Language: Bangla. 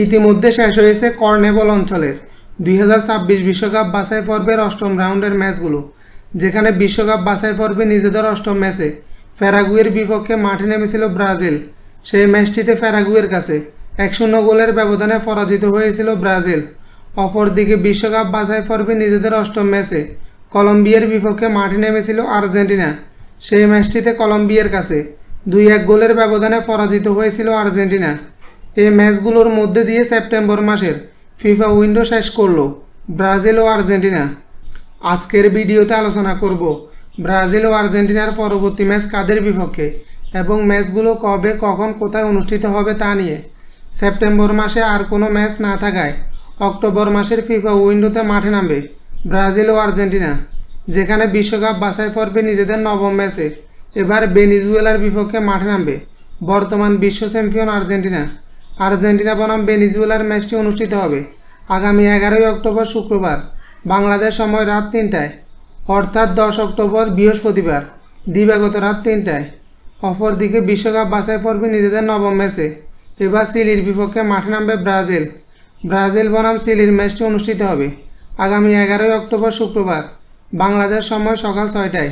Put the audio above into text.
ইতিমধ্যে শেষ হয়েছে কর্নেবল অঞ্চলের 2026 বিশ্বকাপ বাছাই পর্বের অষ্টম রাউন্ডের ম্যাচগুলো, যেখানে বিশ্বকাপ বাছাই পর্বে নিজেদের অষ্টম ম্যাচে প্যারাগুয়ের বিপক্ষে মাঠে নেমেছিল ব্রাজিল। সেই ম্যাচটিতে প্যারাগুয়ের কাছে 1-0 গোলের ব্যবধানে পরাজিত হয়েছিল ব্রাজিল। অপরদিকে বিশ্বকাপ বাছাই পর্বে নিজেদের অষ্টম ম্যাচে কলম্বিয়ার বিপক্ষে মাঠে নেমেছিল আর্জেন্টিনা। সেই ম্যাচটিতে কলম্বিয়ার কাছে 2-1 গোলের ব্যবধানে পরাজিত হয়েছিল আর্জেন্টিনা। এই ম্যাচগুলোর মধ্যে দিয়ে সেপ্টেম্বর মাসের ফিফা উইন্ডো শেষ করল ব্রাজিল ও আর্জেন্টিনা। আজকের ভিডিওতে আলোচনা করব ব্রাজিল ও আর্জেন্টিনার পরবর্তী ম্যাচ কাদের বিপক্ষে এবং ম্যাচগুলো কবে, কখন, কোথায় অনুষ্ঠিত হবে তা নিয়ে। সেপ্টেম্বর মাসে আর কোনো ম্যাচ না থাকায় অক্টোবর মাসের ফিফা উইন্ডোতে মাঠে নামবে ব্রাজিল ও আর্জেন্টিনা, যেখানে বিশ্বকাপ বাছাই পর্বে নিজেদের নবম ম্যাচে এবার ভেনেজুয়েলার বিপক্ষে মাঠে নামবে বর্তমান বিশ্ব চ্যাম্পিয়ন আর্জেন্টিনা। আর্জেন্টিনা বনাম ভেনেজুয়েলার ম্যাচটি অনুষ্ঠিত হবে আগামী 11 অক্টোবর শুক্রবার বাংলাদেশ সময় রাত 3টায়, অর্থাৎ 10 অক্টোবর বৃহস্পতিবার দিবাগত রাত 3টায়। অপরদিকে বিশ্বকাপ বাছাই পর্বে নিজেদের নবম ম্যাচে এবার চিলির বিপক্ষে মাঠে নামবে ব্রাজিল বনাম চিলির ম্যাচটি অনুষ্ঠিত হবে আগামী 11 অক্টোবর শুক্রবার বাংলাদেশ সময় সকাল 6টায়।